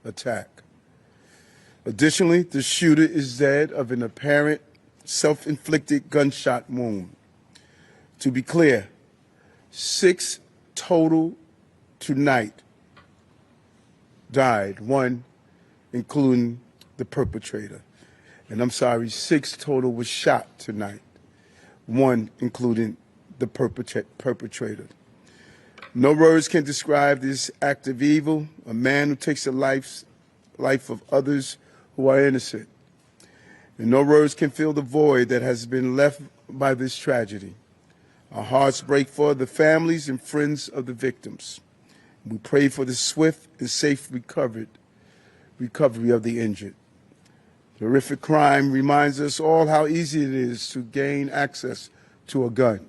attack. Additionally, the shooter is dead of an apparent self-inflicted gunshot wound. To be clear, 6 total tonight died, 1 including the perpetrator. And I'm sorry, 6 total was shot tonight, 1 including the perpetrator. No words can describe this act of evil, a man who takes the life of others who are innocent. And no words can fill the void that has been left by this tragedy. Our hearts break for the families and friends of the victims. We pray for the swift and safe recovery of the injured. The horrific crime reminds us all how easy it is to gain access to a gun.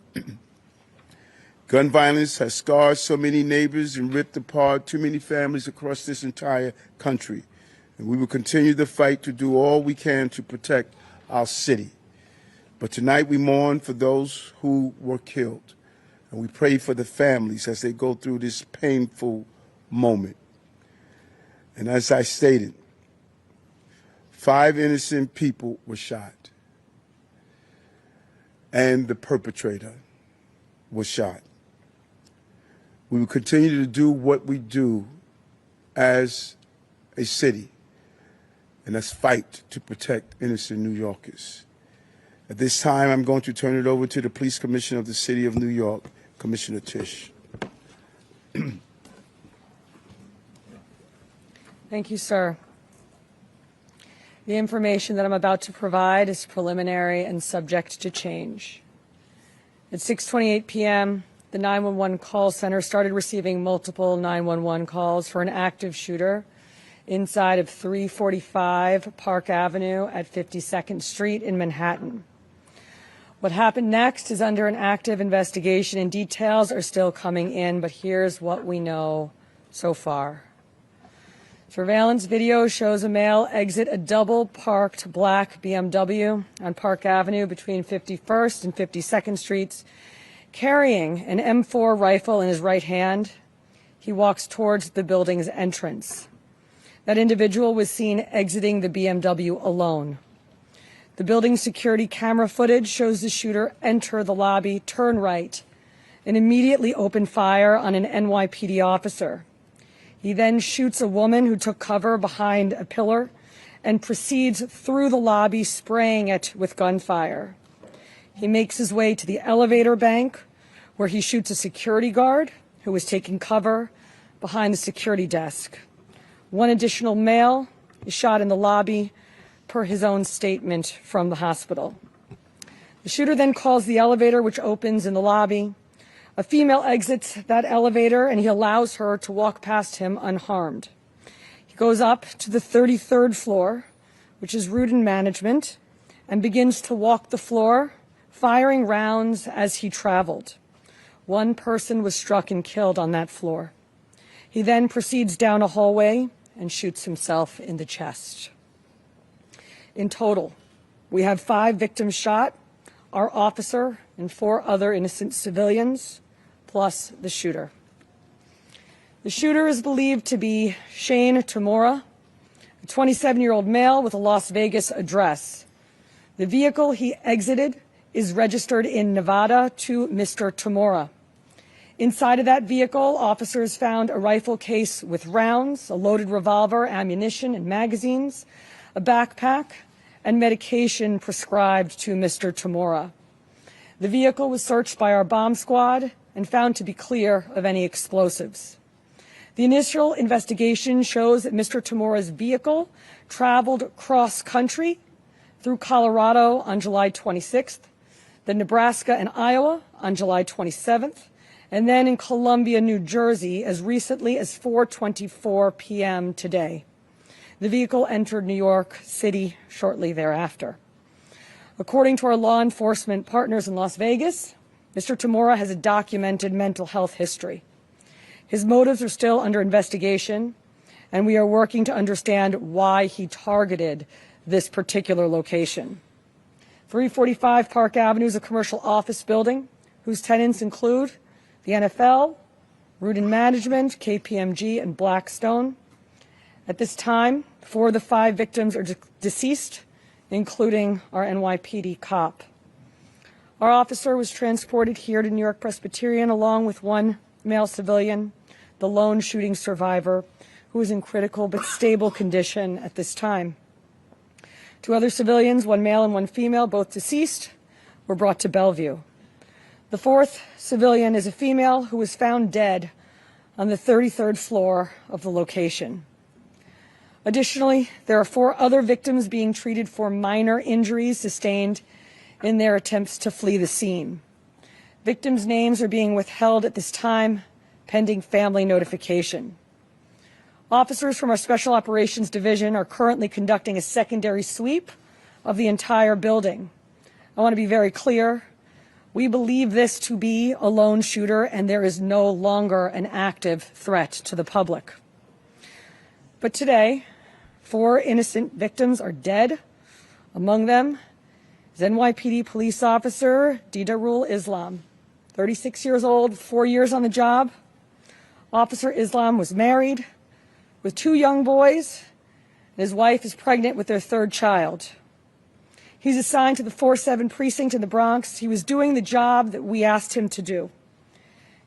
Gun violence has scarred so many neighbors and ripped apart too many families across this entire country. And we will continue the fight to do all we can to protect our city. But tonight we mourn for those who were killed. And we pray for the families as they go through this painful moment. And as I stated, 5 innocent people were shot. And the perpetrator was shot. We will continue to do what we do as a city, and that's fight to protect innocent New Yorkers. At this time, I'm going to turn it over to the Police Commissioner of the City of New York, Commissioner Tisch. Thank you, sir. The information that I'm about to provide is preliminary and subject to change. At 6:28 p.m., the 911 call center started receiving multiple 911 calls for an active shooter inside of 345 Park Avenue at 52nd Street in Manhattan. What happened next is under an active investigation, and details are still coming in, but here's what we know so far. Surveillance video shows a male exit a double-parked black BMW on Park Avenue between 51st and 52nd Streets, carrying an M4 rifle in his right hand. He walks towards the building's entrance. That individual was seen exiting the BMW alone. The building's security camera footage shows the shooter enter the lobby, turn right, and immediately open fire on an NYPD officer. He then shoots a woman who took cover behind a pillar and proceeds through the lobby, spraying it with gunfire. He makes his way to the elevator bank, where he shoots a security guard who was taking cover behind the security desk. One additional male is shot in the lobby, per his own statement from the hospital. The shooter then calls the elevator, which opens in the lobby. A female exits that elevator, and he allows her to walk past him unharmed. He goes up to the 33rd floor, which is route and management, and begins to walk the floor, firing rounds as he traveled. One person was struck and killed on that floor. He then proceeds down a hallway and shoots himself in the chest. In total, we have 5 victims shot, our officer and 4 other innocent civilians, plus the shooter. The shooter is believed to be Shane Tamura, a 27-year-old male with a Las Vegas address. The vehicle he exited is registered in Nevada to Mr. Tamura. Inside of that vehicle, officers found a rifle case with rounds, a loaded revolver, ammunition, and magazines, a backpack, and medication prescribed to Mr. Tamura. The vehicle was searched by our bomb squad and found to be clear of any explosives. The initial investigation shows that Mr. Tamura's vehicle traveled cross-country through Colorado on July 26th, then Nebraska and Iowa on July 27th, and then in Columbia, New Jersey, as recently as 4:24 p.m. today. The vehicle entered New York City shortly thereafter. According to our law enforcement partners in Las Vegas, Mr. Tamura has a documented mental health history. His motives are still under investigation, and we are working to understand why he targeted this particular location. 345 Park Avenue is a commercial office building whose tenants include the NFL, Root and Management, KPMG, and Blackstone. At this time, 4 of the 5 victims are deceased, including our NYPD cop. Our officer was transported here to New York Presbyterian along with 1 male civilian, the lone shooting survivor, who is in critical but stable condition at this time. 2 other civilians, 1 male and 1 female, both deceased, were brought to Bellevue. The 4th civilian is a female who was found dead on the 33rd floor of the location. Additionally, there are 4 other victims being treated for minor injuries sustained in their attempts to flee the scene. Victims' names are being withheld at this time, pending family notification. Officers from our Special Operations Division are currently conducting a secondary sweep of the entire building. I want to be very clear. We believe this to be a lone shooter, and there is no longer an active threat to the public. But today, 4 innocent victims are dead. Among them is NYPD police officer Didarul Islam, 36 years old, 4 years on the job. Officer Islam was married with 2 young boys, and his wife is pregnant with their 3rd child. He's assigned to the 4-7 precinct in the Bronx. He was doing the job that we asked him to do.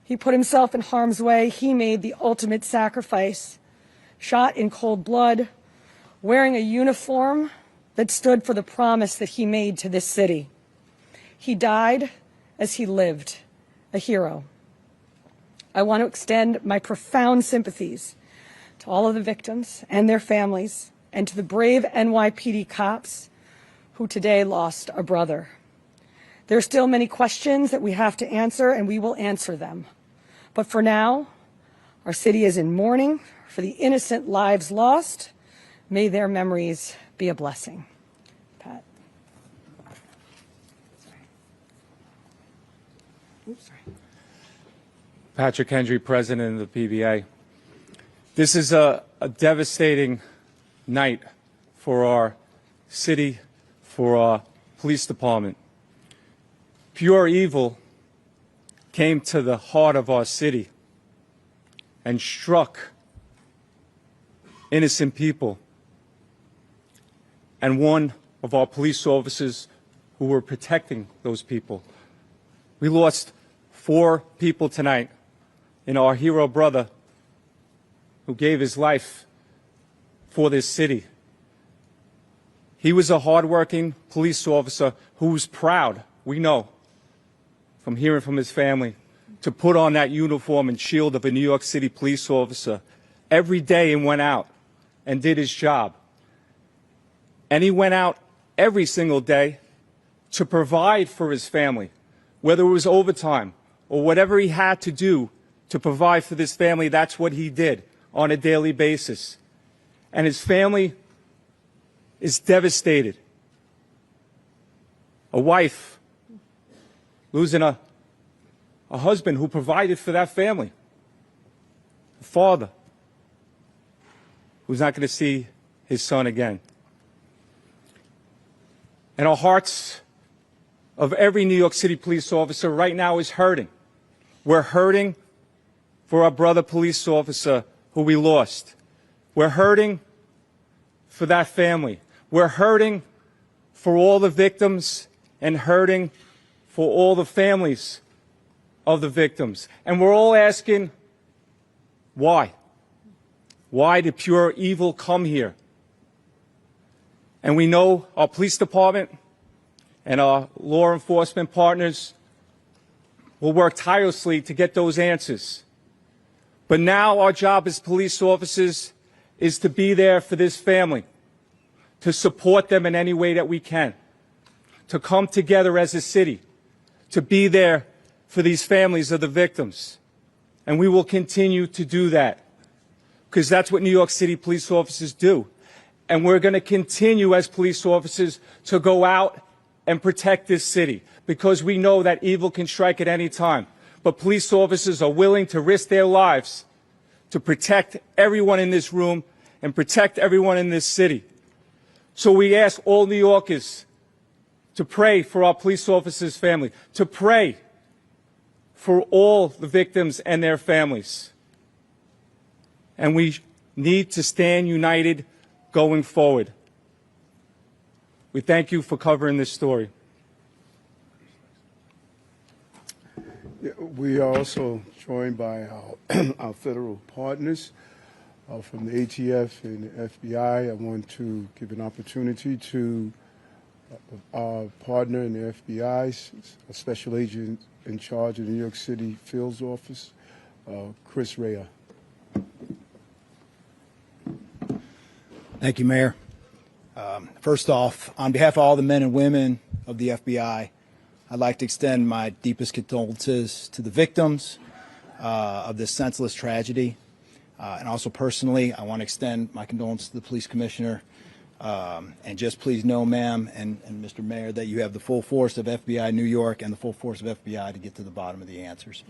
He put himself in harm's way. He made the ultimate sacrifice, shot in cold blood, wearing a uniform that stood for the promise that he made to this city. He died as he lived, a hero. I want to extend my profound sympathies to all of the victims and their families, and to the brave NYPD cops who today lost a brother. There are still many questions that we have to answer, and we will answer them. But for now, our city is in mourning for the innocent lives lost. May their memories be a blessing. Pat. Sorry. Patrick Hendry, President of the PBA. This is a devastating night for our city, for our police department. Pure evil came to the heart of our city and struck innocent people. And one of our police officers who were protecting those people. We lost 4 people tonight in our hero brother who gave his life for this city. He was a hardworking police officer who was proud, we know, from hearing from his family, to put on that uniform and shield of a New York City police officer every day and went out and did his job. And he went out every single day to provide for his family, whether it was overtime or whatever he had to do to provide for this family. That's what he did on a daily basis. And his family is devastated. A wife losing a husband who provided for that family. A father who's not going to see his son again. And our hearts of every New York City police officer right now is hurting. We're hurting for our brother police officer who we lost. We're hurting for that family. We're hurting for all the victims and hurting for all the families of the victims. And we're all asking, why? Why did pure evil come here? And we know our police department and our law enforcement partners will work tirelessly to get those answers. But now our job as police officers is to be there for this family, to support them in any way that we can, to come together as a city, to be there for these families of the victims. And we will continue to do that, because that's what New York City police officers do. And we're going to continue as police officers to go out and protect this city, because we know that evil can strike at any time. But police officers are willing to risk their lives to protect everyone in this room and protect everyone in this city. So we ask all New Yorkers to pray for our police officers' family, to pray for all the victims and their families. And we need to stand united going forward. We thank you for covering this story. Yeah, we are also joined by our federal partners from the ATF and the FBI. I want to give an opportunity to our partner in the FBI, a special agent in charge of the New York City Field Office, Chris Rea. Thank you, Mayor. First off, on behalf of all the men and women of the FBI, I'd like to extend my deepest condolences to the victims of this senseless tragedy. And also personally, I want to extend my condolences to the police commissioner. And just please know, ma'am and Mr. Mayor, that you have the full force of FBI New York and the full force of FBI to get to the bottom of the answers.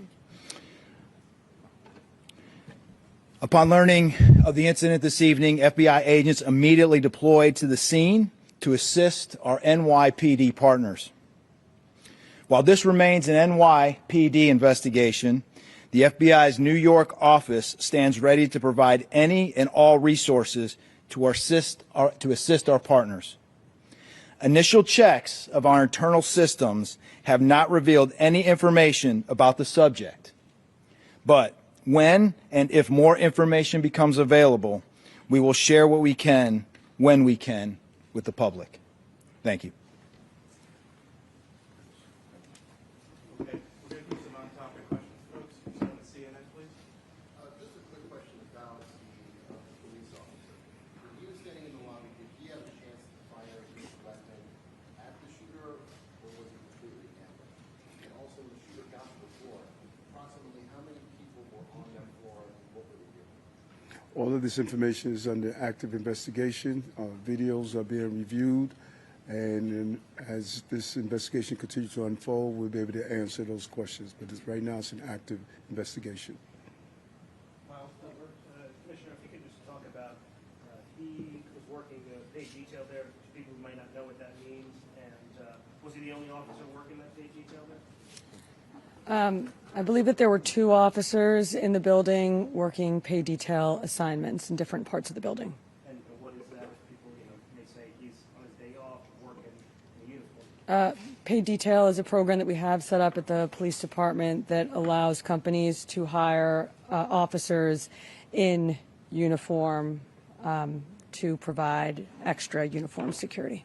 Upon learning of the incident this evening, FBI agents immediately deployed to the scene to assist our NYPD partners. While this remains an NYPD investigation, the FBI's New York office stands ready to provide any and all resources to assist our partners. Initial checks of our internal systems have not revealed any information about the subject. But when and if more information becomes available, we will share what we can, when we can, with the public. Thank you. Okay, we're going to do some on-topic questions, folks. Someone at CNN, please. Just a quick question about the police officer. When he was standing in the lobby, did he have a chance to fire his weapon at the shooter, or was it completely ambushed? And also, when the shooter got to the floor, approximately how many people were on that floor, and what were they doing? All of this information is under active investigation. Videos are being reviewed. And as this investigation continues to unfold, we'll be able to answer those questions. But right now, it's an active investigation. Miles, Commissioner, if you could just talk about, he was working paid detail there. To people who might not know what that means, and was he the only officer working that paid detail there? I believe that there were 2 officers in the building working paid detail assignments in different parts of the building. And what is that? People, may say he's on his day off working in uniform. Paid detail is a program that we have set up at the police department that allows companies to hire officers in uniform to provide extra uniform security.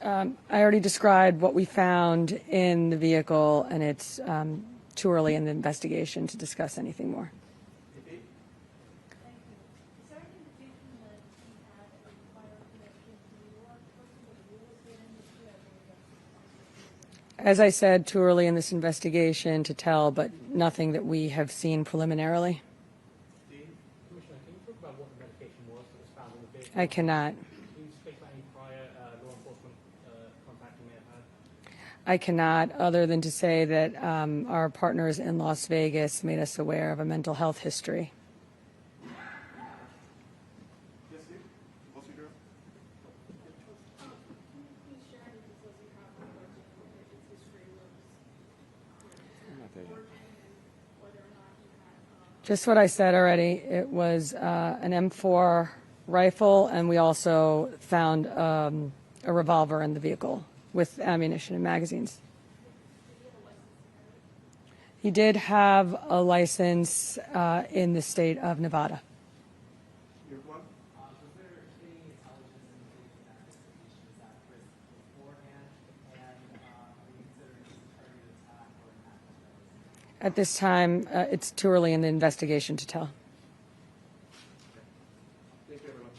I already described what we found in the vehicle, and it's too early in the investigation to discuss anything more. As I said, too early in this investigation to tell, but nothing that we have seen preliminarily. Commissioner, can you talk about what the medication was that was found in the vehicle? I cannot. Can you speak about any prior law enforcement contact you may have had? I cannot, other than to say that our partners in Las Vegas made us aware of a mental health history. Yes, Steve? What's your girl? Just what I said already. It was an M4 rifle, and we also found a revolver in the vehicle with ammunition and magazines. He did have a license in the state of Nevada. Your one? Was there any intelligence indication that this patient was at risk beforehand, and are you considering this a targeted attack or an act of terrorism? At this time, it's too early in the investigation to tell. Thank you, everyone.